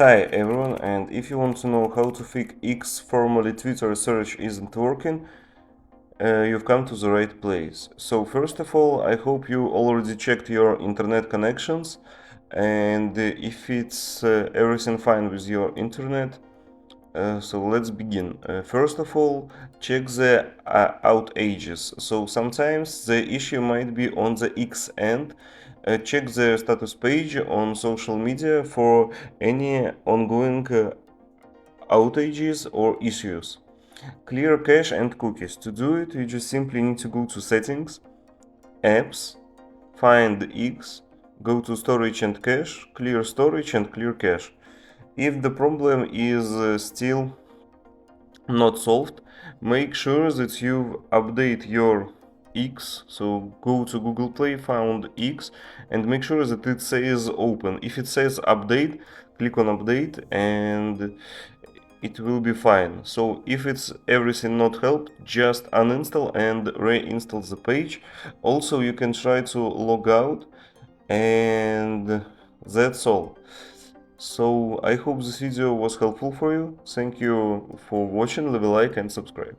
Hi everyone, and if you want to know how to fix X, formerly Twitter search isn't working, you've come to the right place. So first of all, I hope you already checked your internet connections, and if it's everything fine with your internet, so let's begin. First of all, check the outages. So sometimes the issue might be on the X end. Check the status page on social media for any ongoing outages or issues. Clear cache and cookies. To do it, you just simply need to go to Settings, Apps, find X, go to Storage and Cache, clear storage and clear cache. If the problem is still not solved, make sure that you update your X. So go to Google Play, found X, and make sure that it says open. If it says update, click on update and it will be fine. So if it's everything not helped, just uninstall and reinstall the page. Also, you can try to log out, and that's all. So I hope this video was helpful for you. Thank you for watching, leave a like and subscribe.